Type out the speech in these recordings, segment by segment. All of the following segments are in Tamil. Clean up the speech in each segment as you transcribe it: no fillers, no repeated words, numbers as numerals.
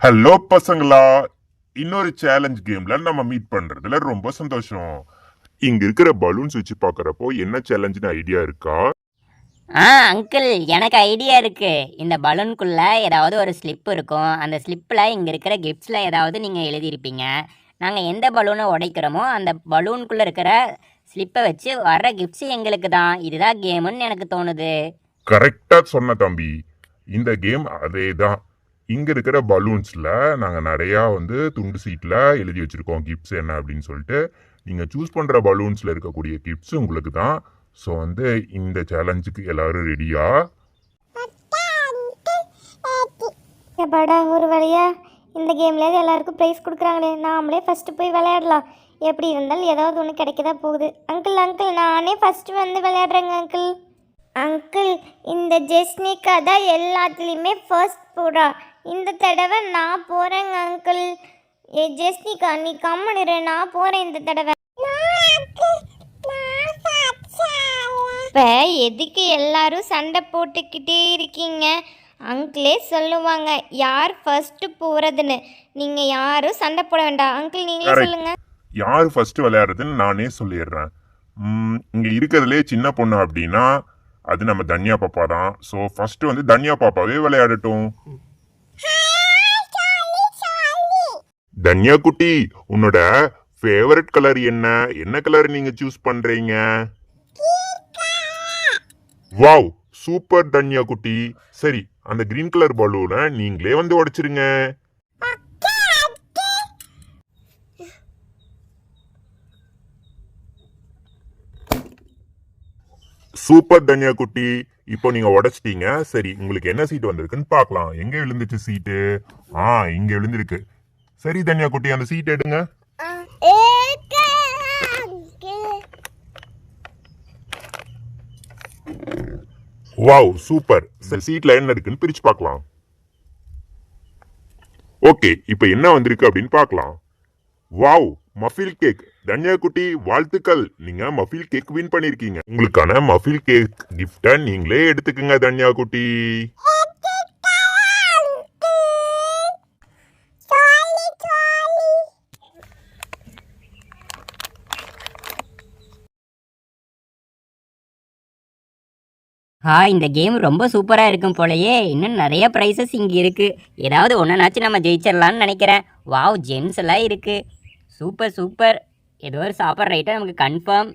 ஹலோ பசங்களா, இன்னொரு சேலஞ்ச் கேம்ல நம்ம மீட் பண்றதுல ரொம்ப சந்தோஷம். இங்க இருக்கிற பலூன்ஸ் வச்சு பாக்குறப்போ என்ன சேலஞ்சுன்னு ஐடியா இருக்கா? அங்கிள், எனக்கு ஐடியா இருக்கு. இந்த பலூனுக்குள்ள ஏதாவது ஒரு ஸ்லிப் இருக்கும். அந்த ஸ்லிப்பில் இங்கே இருக்கிற கிஃப்ட்ஸில் ஏதாவது நீங்கள் எழுதியிருப்பீங்க. நாங்கள் எந்த பலூனை உடைக்கிறோமோ அந்த பலூனுக்குள்ளே இருக்கிற ஸ்லிப்பை வச்சு வர்ற கிஃப்ட்ஸ் எங்களுக்கு தான். இதுதான் கேமுன்னு எனக்கு தோணுது. கரெக்டா சொன்ன தம்பி. இந்த கேம் அதே தான். இங்க இருக்கிற பலூன்ஸ்ல நாங்க நிறைய துண்டு சீட்ல எழுதி வச்சிருக்கோம் கிஃப்ட்ஸ் என்ன அப்படின்னு சொல்லிட்டு. நீங்க சூஸ் பண்ற பலூன்ஸ்ல இருக்கக்கூடிய கிஃப்ட்ஸ் உங்களுக்கு தான். ஸோ இந்த சேலஞ்சுக்கு எல்லாரும் ரெடியா? எப்பாடா ஒரு வழியா இந்த கேம்லேயே எல்லாருக்கும் ப்ரைஸ் கொடுக்குறாங்களே, நாமளே ஃபஸ்ட்டு போய் விளையாடலாம். எப்படி இருந்தாலும் ஏதாவது ஒன்று கிடைக்கதா போகுது. அங்கிள் அங்கிள், நானே ஃபஸ்ட்டு வந்து விளையாடுறேங்க அங்கிள். அங்கிள், இந்த ஜெஸ்னிகா தான் எல்லாத்துலேயுமே ஃபர்ஸ்ட் போடுறா. இந்த தடவை நான் போகிறேங்க அங்கிள். ஜெஸ்னிகா நீ கம்முனுரு, நான் போகிறேன் இந்த தடவை. இப்போ எதுக்கு எல்லாரும் சண்டை போட்டுக்கிட்டே இருக்கீங்க? அங்கிளே சொல்லுவாங்க யார் ஃபர்ஸ்ட் போறதுன்னு. நீங்க யாரும் சண்டை போட வேண்டாம். அங்கிள் நீங்களே சொல்லுங்க. யார் ஃபர்ஸ்ட் விளையாடுறதுன்னு நானே சொல்லிடுறேன். இங்க இருக்கிறதுலே சின்ன பொண்ணு அப்படின்னா அது நம்ம தன்யா பாப்பா தான். ஸோ ஃபர்ஸ்ட் தன்யா பாப்பாவே விளையாடட்டும். தன்யா குட்டி, உன்னோட ஃபேவரட் கலர் என்ன? என்ன கலர் நீங்க சூஸ் பண்றீங்க? வாவ், சூப்பர் தன்யா குட்டி. சரி, அந்த கிரீன் கலர் பலூனை நீங்களே உடைச்சிருங்க. சூப்பர் தன்யா குட்டி, இப்போ நீங்க உடைச்சிட்டீங்க. சரி, உங்களுக்கு என்ன சீட் வந்திருக்குன்னு பார்க்கலாம். எங்க விழுந்துச்சு சீட்டு? இங்க விழுந்திருக்கு. சரி தன்யா குட்டி, அந்த சீட் எடுங்க. Wow, super. சீட்ல என்ன இருக்குன்னு பிரிச்சு பார்க்கலாம். ஓகே, இப்போ என்ன வந்திருக்கு அப்படின்னு பார்க்கலாம். Wow, மஃபில் cake. தன்யா குட்டி வாழ்த்துக்கள், நீங்க மஃபில் கேக் வின் பண்ணிருக்கீங்க. உங்களுக்கான மஃபில் கேக் கிஃப்ட நீங்களே எடுத்துக்கங்க தன்யா குட்டி. இந்த கேம் ரொம்ப சூப்பராக இருக்கும் போலயே. இன்னும் நிறைய ப்ரைஸஸ் இங்கே இருக்குது. ஏதாவது ஒன்றுனாச்சும் நம்ம ஜெயிச்சிடலான்னு நினைக்கிறேன். வாவ், ஜெம்ஸ் எல்லாம் இருக்குது. Super super. ஏதோ ஒரு சாப்பிட்ற ரைட்டாக நமக்கு கன்ஃபார்ம்.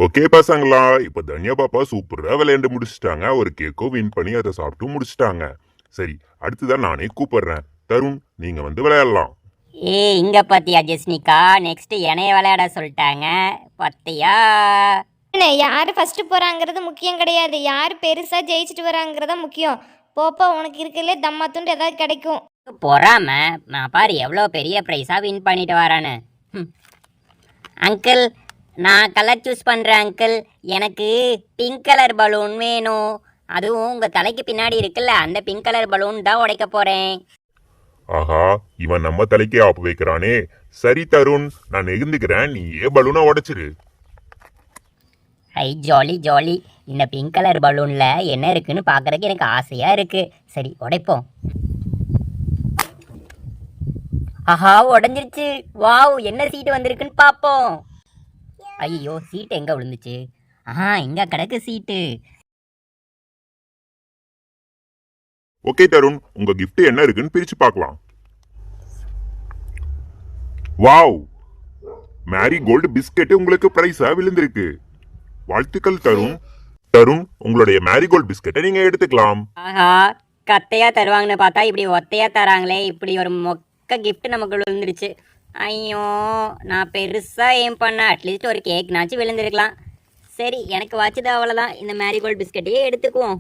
ஓகே பசங்களா, இப்ப தன்யா பாப்பா சூப்பரா விளையாண்டு முடிச்சுட்டாங்க. ஒரு கேக்கும் வின் பண்ணி அதை சாப்பிட்டு முடிச்சுட்டாங்க. சரி, அடுத்துதான் நானே கூப்பிடுறேன். தருண், நீங்க விளையாடலாம். இங்க பாத்தியா ஜெஸ்னிகா, நெக்ஸ்ட் என்னைய விளையாட சொல்லிட்டாங்க. பாத்தியா, யார் ஃபர்ஸ்ட் போறாங்கிறது முக்கியம் கிடையாது. யார் பெருசா ஜெயிச்சுட்டு வராங்கிறதா முக்கியம். போப்பா, உனக்கு இருக்கல தம்மா துண்டு ஏதாவது கிடைக்கும். பொறாம நான் பாரு எவ்வளோ பெரிய ப்ரைஸா வின் பண்ணிட்டு வரானு. அங்கிள், நான் கலர் சூஸ் பண்றேன் அங்கிள். எனக்கு பிங்க் கலர் பலூன் வேணும். அதுவும் உங்க தலைக்கு பின்னாடி இருக்குல்ல, அந்த பிங்க் கலர் பலூன் தான் உடைக்க போறேன். ஆஹா, இவன் நம்ம தலைக்கே ஆப்பு வைக்கிறானே. சரி தருண், நான் நெகிழ்ந்துக்கிறேன், நீ பலூனை உடைச்சிரு. ஐ ஜாலி ஜாலி. இந்த பிங்க் கலர் பலூன்ல என்ன இருக்குன்னு பாக்குறதுக்கு எனக்கு ஆசையா இருக்கு. சரி, உடைப்போம். ஆஹா, உடஞ்சிருச்சு. வாவ், என்ன சீட்டு வந்திருக்குன்னு பாப்போம். ஐயோ, சீட்டு எங்க விழுந்துச்சு? இங்க கிடக்கு சீட்டு. ஓகே தருண், உங்க கிஃப்ட் என்ன இருக்குன்னு பிரிச்சு பார்க்கலாம். வாவ், மேரி கோல்டு பிஸ்கெட் உங்களுக்கு பிரைஸா விழுந்திருக்கு. வாழ்த்துக்கள் தருண். தருண், உங்களுடைய மேரிகோல்ட் பிஸ்கெட்டை நீங்க எடுத்துக்கலாம். ஆஹா, கத்தையா தருவாங்கன்னு பார்த்தா இப்படி ஒத்தையா தராங்களே. இப்படி ஒரு மொக்க கிஃப்ட் நமக்கு விழுந்துருச்சு. ஐயோ, நான் பெருசா ஏம் பண்ண அட்லீஸ்ட் ஒரு கேக்னாச்சும் விழுந்திருக்கலாம். சரி, எனக்கு வச்சது அவ்வளோதான். இந்த மேரிகோல்ட் பிஸ்கெட்டையே எடுத்துக்குவோம்.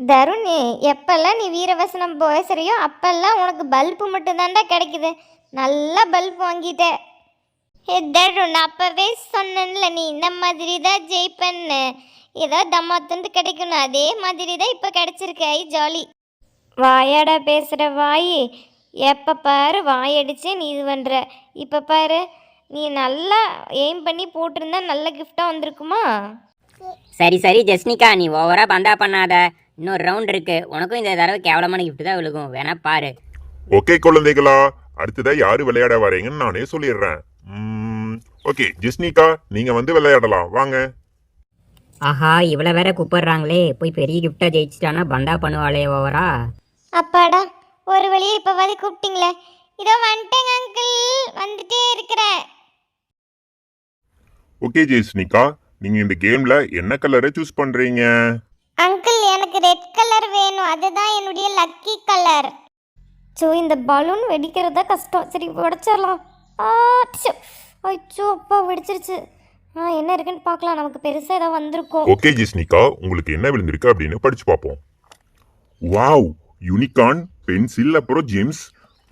தருண், எப்பெல்லாம் நீ வீரவசனம் பேசுறியோ அப்பெல்லாம் உனக்கு பல்பு மட்டும்தான்டா கிடைக்குது. நல்லா பல்ப் வாங்கிட்ட. தருண், அப்பவே சொன்னேன்ல நீ இந்த மாதிரி தான் ஜெயிப்பன்னு. ஏதோ தம்மா துண்டு கிடைக்கணும், அதே மாதிரி தான் இப்போ கிடைச்சிருக்கு. ஐ ஜாலி. வாயாடா பேசுகிற வாயி. எப்போ பாரு வாயடிச்சு நீ இது பண்ணுற. இப்போ பாரு, நீ நல்லா எய்ம் பண்ணி போட்டிருந்தா நல்ல கிஃப்டாக வந்திருக்குமா? சரி சரி ஜெஸ்னிகா, நீ ஓவரா பந்தா பண்ணாத. இன்னொரு ரவுண்ட் இருக்கு. உனக்கும் இந்த தடவை கேவலமான கிஃப்ட் தான் விழுகும், வேணா பாரு. ஓகே குழந்தைகளா, அடுத்ததா யாரு விளையாட வரீங்கன்னு நானே சொல்லிடுறேன். ஓகே ஜெஸ்னிகா, நீங்க வந்து விளையாடலாம், வாங்க. ஆஹா, இவ்வளோ வேற கூப்பிடுறாங்களே. போய் பெரிய கிஃப்டா ஜெயிச்சிட்டானா பந்தா பண்ணுவாளே ஓவரா. அப்பாடா, ஒரு வழியை இப்போ வந்து கூப்பிட்டீங்களே. இதோ வந்துட்டேங்க அங்கிள், வந்துட்டே இருக்கிறேன். ஓகே ஜெஸ்னிகா, நீங்க இந்த கேம்ல என்ன கலரை சூஸ் பண்றீங்க? அங்கிள், எனக்கு ரெட் கலர் வேணும், அதுதான் என்னுடைய லக்கி கலர். ஸோ இந்த பலூன் வெடிக்கிறதா கஷ்டம். சரி உடைச்சிடலாம். அச்சோ அப்பா வெடிச்சிருச்சு. என்ன இருக்குன்னு பார்க்கலாம். நமக்கு பெருசாக ஏதாவது வந்திருக்கும். ஓகே ஜெஸ்னிகா, உங்களுக்கு என்ன விழுந்திருக்கு அப்படின்னு படிச்சு பார்ப்போம். வாவ், யூனிகார்ன் பென்சில் அப்புறம் ஜெம்ஸ்.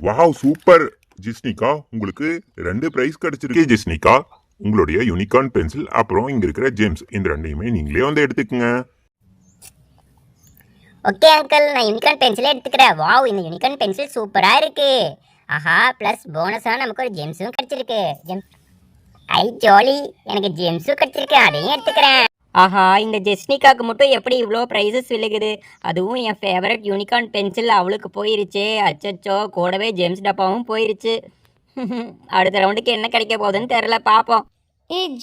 வாவ் சூப்பர் ஜெஸ்னிகா, உங்களுக்கு 2 பிரைஸ் கிடைச்சிருக்கு. ஜெஸ்னிகா, உங்களுடைய யூனிகார்ன் பென்சில் அப்புறம் இங்க இருக்கிற ஜெம்ஸ் இந்த ரெண்டையுமே நீங்களே வந்து எடுத்துக்கங்க. ஓகே அங்கிள், நான் யூனிகார்ன் பென்சிலே எடுத்துக்கிறேன். வாவ், இந்த யூனிகார்ன் பென்சில் சூப்பராக இருக்கு. ஆஹா, ப்ளஸ் போனஸாக நமக்கு ஒரு ஜெம்ஸும் கிடைச்சிருக்கு. ஐ ஜாலி, எனக்கு ஜெம்ஸும் கிடைச்சிருக்கு, அதையும் எடுத்துக்கிறேன். ஆஹா, இந்த ஜெஸ்னிகாக்கு மட்டும் எப்படி இவ்வளோ ப்ரைஸஸ் விழுகுது? அதுவும் என் ஃபேவரட் யூனிகார்ன் பென்சில் அவளுக்கு போயிருச்சே. அச்சச்சோ, கூடவே ஜெம்ஸ் டப்பாவும் போயிருச்சு. அடுத்த ரவுண்டுக்கு என்ன கிடைக்க போகுதுன்னு தெரில, பார்ப்போம்.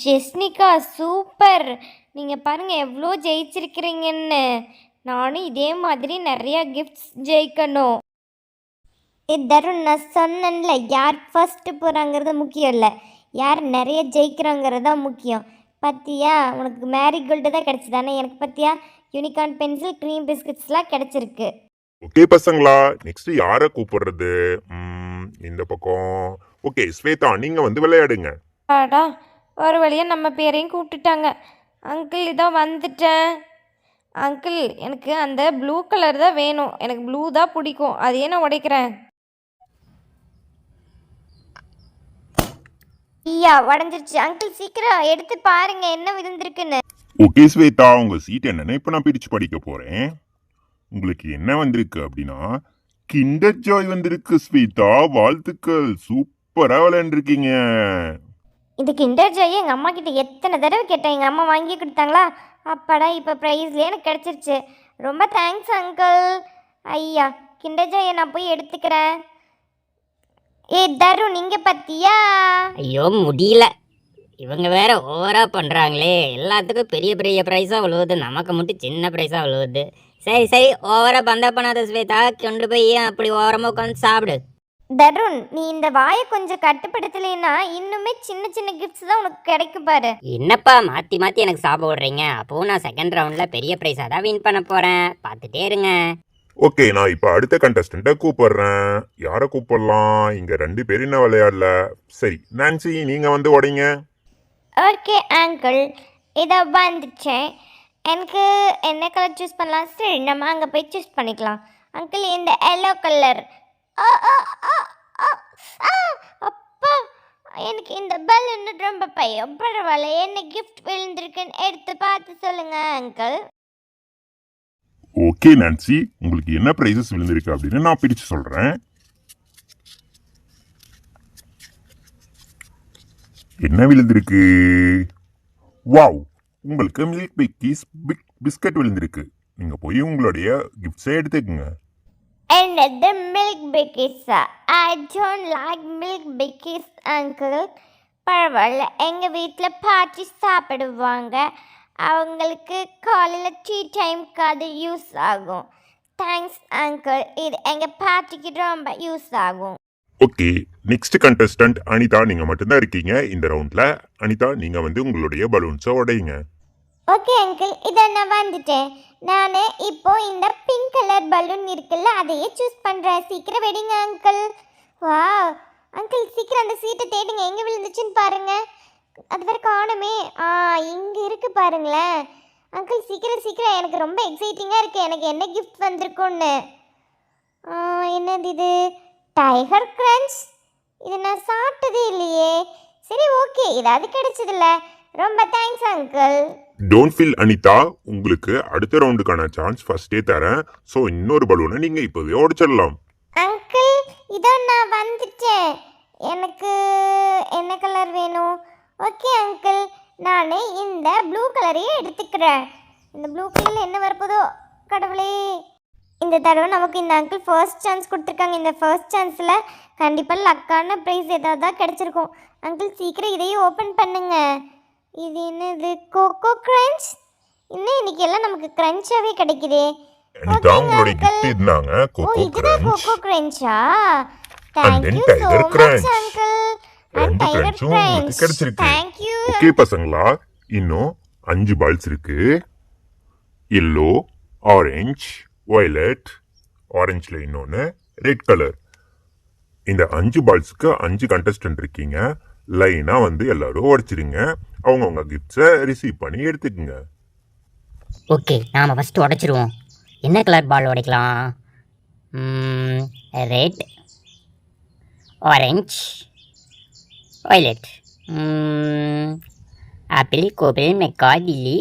ஜெஸ்னிகா சூப்பர். நீங்கள் பாருங்கள் எவ்வளோ ஜெயிச்சிருக்கிறீங்கன்னு. நானும் இதே மாதிரி நிறைய கிஃப்ட்ஸ் ஜெயிக்கணும். தருண், நான் சொன்னேன்ல, யார் ஃபர்ஸ்ட் போகிறாங்கிறது முக்கியம் இல்லை, யார் நிறைய ஜெயிக்கிறாங்கிறது தான் முக்கியம். பார்த்தியா, உனக்கு மேரிகோல்டு தான் கிடச்சிதானே, எனக்கு பார்த்தியா யூனிகார்ன் பென்சில் க்ரீம் பிஸ்கட்ஸ்லாம் கிடச்சிருக்கு. ஓகே பசங்களா, நெக்ஸ்ட் யாரை கூப்பிடுறது? இந்த பக்கம். ஓகே ஸ்வேதா, நீங்க வந்து விளையாடுங்க. ஆடா, ஒரு வழியாக நம்ம பேரையும் கூப்பிட்டுட்டாங்க. அங்கிள் இதோ வந்துட்டேன். அங்கிள், எனக்கு அந்த ப்ளூ கலர் தான் வேணும், எனக்கு ப்ளூ தான் பிடிக்கும், அதையே நான் உடைக்கிறேன். ஐயா உடஞ்சிருச்சு. அங்கிள் சீக்கிரம் எடுத்து பாருங்க என்ன விழுந்திருக்குன்னு. ஓகே ஸ்வேதா, உங்க சீட் என்னன்னு இப்ப நான் பிரிச்சு படிக்க போறேன். உங்களுக்கு என்ன வந்திருக்கு அப்படின்னா, கிண்டர் ஜாய் வந்திருக்கு ஸ்வேதா, வாழ்த்துக்கள், சூப்பரா விளையாண்டுருக்கீங்க. இது கிண்டர் ஜாய் எங்கள் அம்மா கிட்ட எத்தனை தடவை கேட்டேன், எங்கள் அம்மா வாங்கி கொடுத்தாங்களா? அப்பாடா, இப்போ ப்ரைஸ்லேயே எனக்கு கிடச்சிருச்சு. ரொம்ப தேங்க்ஸ் அங்கிள். ஐயா, கிண்டர் ஜாயை நான் போய் எடுத்துக்கிறேன். தருண், நீங்கள் பார்த்தியா? ஐயோ முடியல, இவங்க வேற ஓவரா பண்ணுறாங்களே. எல்லாத்துக்கும் பெரிய பெரிய ப்ரைஸாக விழுவுது, நமக்கு மட்டும் சின்ன ப்ரைஸாக விழுவுது. சரி சரி, ஓவரா பந்தா பண்ணாத ஸ்வேதா, கொண்டு போய் அப்படி ஓரமாக உட்காந்து சாப்பிடு. தருண், நீ இந்த வாயை கொஞ்சம் கட்டுப்படுத்தலைன்னா இன்னுமே சின்ன சின்ன கிஃப்ட்ஸ் தான் உனக்கு கிடைக்கும் பாரு. என்னப்பா மாற்றி மாற்றி எனக்கு சாப்பிட விட்றீங்க? அப்போவும் நான் செகண்ட் ரவுண்டில் பெரிய ப்ரைஸாக தான் வின் பண்ண போகிறேன், பார்த்துட்டே இருங்க. ஓகே, நான் இப்ப அடுத்த கண்டஸ்டன்ட்டை கூப்பிடுறேன். யாரை கூப்பிடலாம்? இங்க 2 பேரும் என்ன விளையாடல. சரி நான்சி, நீங்க வந்து உடைங்க. ஓகே அங்கிள், இதை வந்துச்சேன். எனக்கு என்ன கலர் சூஸ் பண்ணலாம்? சரி, நம்ம அங்கே போய் சூஸ் பண்ணிக்கலாம். அங்கிள், இந்த எல்லோ கலர். அப்பா, எனக்கு இந்த பலூன் ரொம்ப பயம். பரவாயில்ல, என்ன கிஃப்ட் விழுந்திருக்குன்னு எடுத்து பார்த்து சொல்லுங்க அங்கிள். ஓகே நான்சி, உங்களுக்கு என்ன பிரைசஸ் விழுந்திருக்கு அப்படின்னு நான் பிரிச்சு சொல்றேன். என்ன விழுந்திருக்கு? வாவ், உங்களுக்கு மில்க் பிக்கிஸ் பிஸ்கட் விழுந்திருக்கு. நீங்க போய் உங்களுடைய கிஃப்ட்ஸை எடுத்துக்கங்க. என்னது மில்க் பிக்கிஸா? I don't like milk Bikis uncle. பரவாயில்ல, எங்கள் வீட்டில் பாட்டி சாப்பிடுவாங்க, அவங்களுக்கு காலையில் டீ டைம்க்கு அது யூஸ் ஆகும். தேங்க்ஸ் அங்கிள், இது எங்கள் பாட்டிக்கு ரொம்ப யூஸ் ஆகும். ஓகே, நெக்ஸ்ட் கண்டஸ்டன்ட் அனிதா, நீங்க மட்டும்தான் இருக்கீங்க இந்த ரவுண்ட்ல. அனிதா, நீங்க வந்து உங்களுடைய பலூன்ஸை உடையுங்க. ஓகே அங்கிள், இதை நான் வந்துட்டேன். நான் இப்போ இந்த பிங்க் கலர் பலூன் இருக்குல்ல, அதையே சூஸ் பண்ணுறேன். சீக்கிரம் வெடிங்க அங்கிள். வா அங்கிள், சீக்கிரம் அந்த சீட்டை தேடுங்க, எங்கே விழுந்துச்சுன்னு பாருங்க. அது வேறு காணுமே. இங்கே இருக்கு பாருங்களேன். அங்கிள் சீக்கிரம் சீக்கிரம், எனக்கு ரொம்ப எக்ஸைட்டிங்காக இருக்குது, எனக்கு என்ன கிஃப்ட் வந்திருக்குன்னு. என்னது இது? Tiger crunch. இது நான் சாப்பிட்டதே இல்லையே. சரி ஓகே, இதாவது கிடைச்சதில்ல. ரொம்ப thanks uncle. Don't feel Anitha, உங்களுக்கு அடுத்த ரவுண்டுக்கான சான்ஸ் ஃபர்ஸ்டே தரேன். ஸோ இன்னொரு பலூனை நீங்க இப்போவே உடைச்சிடலாம். அங்கிள், இதோ நான் வந்துட்டேன். எனக்கு என்ன கலர் வேணும்? ஓகே அங்கிள், நான் இந்த ப்ளூ கலரையே எடுத்துக்கிறேன். இந்த ப்ளூ கலரில் என்ன வரப்போதோ கடவுளே. இந்த தடவை நமக்கு இந்த அங்கிள் ஃபர்ஸ்ட் சான்ஸ் கொடுத்துருக்காங்க. இந்த ஃபர்ஸ்ட் சான்ஸில் கண்டிப்பாக லக்கான ப்ரைஸ் ஏதாவது தான் கிடச்சிருக்கும். அங்கிள் சீக்கிரம் இதையும் ஓப்பன் பண்ணுங்க. இது என்னது? Coco crunch. இன்னும் இன்னைக்கு எல்லாம் நமக்கு கிரன்ச்சாகவே கிடைக்குதே. இதான் உங்களுடைய gift இருந்தாங்க ஓ கோகோ இதுதான் கிரன்ச் கோகோ கிரன்ச்சா? and then thank you so tiger much crunch. அங்கிள். அண்ட் ரெண்டு டைகர் கிரன்ச்சும் உங்களுக்கு கிரன்ச். கிடைச்சிருக்கு. தேங்க்யூ. ஓகே பசங்களா, இன்னும் 5 பால்ஸ் இருக்கு. எல்லோ, ஆரஞ்ச், வயலட், ஆரஞ்சில் இன்னொன்று, ரெட் கலர். இந்த 5 பால்ஸுக்கு 5 கண்டஸ்டன்ட் இருக்கீங்க. லைனாக வந்து எல்லாரும் உடைச்சிருங்க. அவங்கவுங்க கிஃப்ட்ஸை ரிசீவ் பண்ணி எடுத்துக்கோங்க. ஓகே, நாம் ஃபஸ்ட்டு உடைச்சிருவோம். என்ன கலர் பால் உடைக்கலாம்? ரெட், ஆரஞ்ச், வயலட், ஆப்பிள், கோபிள், மெக்கா, லில்லி,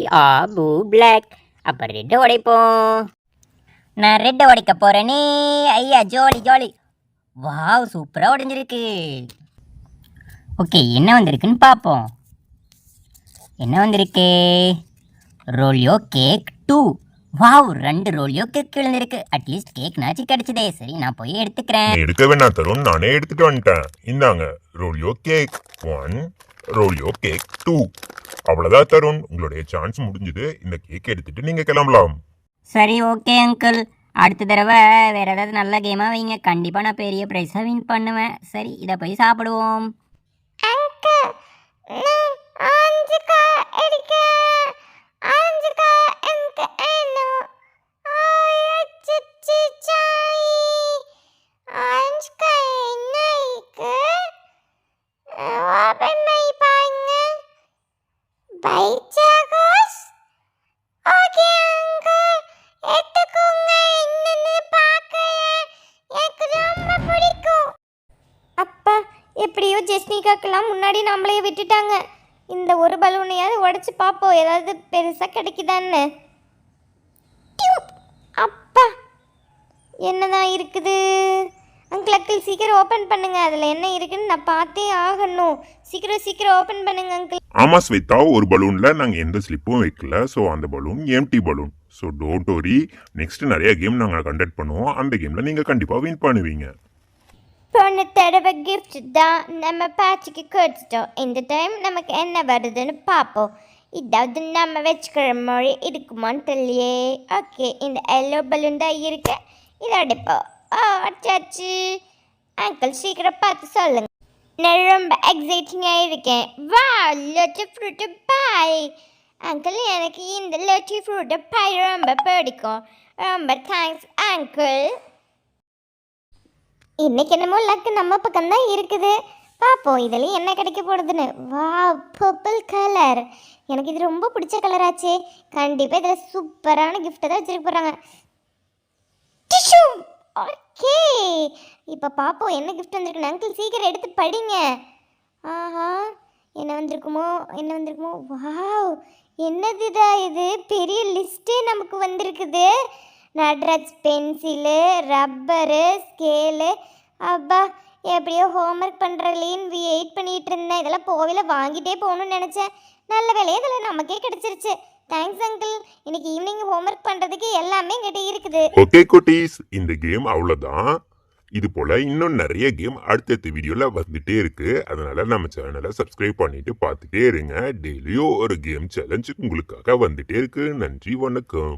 ப்ளூ, பிளாக். அப்போ ரெட்டை உடைப்போம். நான் ரெட்டை உடைக்க போகிறேனே. ஐயா ஜோலி ஜோலி. வாவ், சூப்பராக உடைஞ்சிருக்கு. ஓகே, என்ன வந்திருக்குன்னு பார்ப்போம். என்ன வந்திருக்கு? ரோலியோ கேக் 2. வாவ், 2 ரோலியோ கேக் விழுந்திருக்கு. அட்லீஸ்ட் கேக் நாச்சு கிடைச்சதே. சரி, நான் போய் எடுத்துக்கிறேன். எடுக்க வேணா தரும், நானே எடுத்துட்டு வந்துட்டேன். இந்தாங்க ரோலியோ கேக் 1, ரோலியோ கேக் 2. அவ்வளோதான் தருண், உங்களுடைய சான்ஸ் முடிஞ்சுது. இந்த கேக் எடுத்துட்டு நீங்க கிளம்பலாம். சரி, ஓகே அங்கிள். அடுத்த தடவை வேறு ஏதாவது நல்ல கேமாக வைங்க. கண்டிப்பாக நான் பெரிய ப்ரைஸாக வின் பண்ணுவேன். சரி, இதை போய் சாப்பிடுவோம். அங்கிள், நான் ஆரஞ்சு காய் எடுக்கிறேன். ஆரஞ்சு காய் எனக்கு வேணும். ஆரஞ்சு சாய். ஆரஞ்சு காய் என்ன இருக்கு? ஓபன் பண்ணி பாருங்க. By Chagos. ஓகே அங்கிள், எடுத்துக்கோங்க. என்னன்னு பார்க்கிறேன். எனக்கு ரொம்ப பிடிக்கும். அப்பா, எப்படியோ ஜெஸ்னிகாக்கெல்லாம் முன்னாடி நம்மளே விட்டுட்டாங்க. இந்த ஒரு பலூனையாவது உடைச்சு பார்ப்போம், ஏதாவது பெருசாக கிடைக்குதான்னு. டியூ! அப்பா, என்னதான் இருக்குது? அங்கிள் சீக்கிரம் ஓப்பன் பண்ணுங்க. அதில் என்ன இருக்குன்னு நான் பார்த்தே ஆகணும். சீக்கிரம் ஓப்பன் பண்ணுங்க அங்கிள். ஆமா ஸ்வேதா, ஒரு பலூன்ல நாங்க எந்த ஸ்லிப்பும் வைக்கல. ஸோ அந்த balloon empty balloon. So don't worry, next நிறைய கேம் நாங்கள் கண்டக்ட் பண்ணுவோம். அந்த கேம்ல நீங்க கண்டிப்பா வின் பண்ணுவீங்க. போன தடவை கிஃப்ட் தான் நம்ம பேட்சுக்கு கொடுத்துட்டோம். இந்த டைம் நமக்கு என்ன வருதுன்னு பார்ப்போம். இதாவது நம்ம வச்சுக்கிற மொழி இருக்குமான்னு தெரியலையே. ஓகே, இந்த எல்லோ பலூன் தான் இருக்கு. இதை அடிப்போம். அச்சாச்சு. அங்கிள் சீக்கிரம் பார்த்து சொல்லுங்க. நான் ரொம்ப எக்ஸைட்டிங்காக இருக்கேன். வா, லோட்டி ஃப்ரூட்டு பாய். அங்கிள், எனக்கு இந்த லோட்டி ஃப்ரூட்டு பாய் ரொம்ப பிடிக்கும். ரொம்ப தேங்க்ஸ் அங்கிள். இன்னைக்கு என்னமோ லக்கு நம்ம பக்கம் தான் இருக்குது. பார்ப்போம் இதில் என்ன கிடைக்க போடுதுன்னு. வா, பர்பிள் கலர். எனக்கு இது ரொம்ப பிடிச்ச கலராச்சே. கண்டிப்பாக இதில் சூப்பரான கிஃப்ட்டை தான் வச்சுருக்க போகிறாங்க. டிஷ்யூ. ஓகே, இப்போ பார்ப்போம் என்ன கிஃப்ட் வந்திருக்குன்னு. அங்கிள் சீக்கிரம் எடுத்து படிங்க. ஆஹா, என்ன வந்திருக்குமோ? வாவ், என்னதுடா இது? பெரிய லிஸ்ட்டே நமக்கு வந்திருக்குது. Natraj pencil, rubber, scale. அப்பா, எப்படியோ ஹோம்ஒர்க் பண்ணுறலேன்னு வெயிட் பண்ணிகிட்டு இருந்தேன். இதெல்லாம் போவில வாங்கிட்டே போகணும்னு நினச்சேன். நல்ல வேலையே இதில் நமக்கே கிடச்சிருச்சு. Thanks uncle. இன்னைக்கு ஈவினிங் ஹோம்ஒர்க் பண்ணுறதுக்கு எல்லாமே என்கிட்ட இருக்குது. ஓகே குட்டீஸ், இந்த கேம் அவ்வளோதான். இது போல இன்னும் நிறைய கேம் அடுத்தடுத்த வீடியோல வந்துட்டே இருக்கு. அதனால நம்ம சேனலை சப்ஸ்கிரைப் பண்ணிட்டு பார்த்துட்டே இருங்க. டெய்லியும் ஒரு கேம் சேலஞ்ச் உங்களுக்காக வந்துட்டே இருக்கு. நன்றி, வணக்கம்.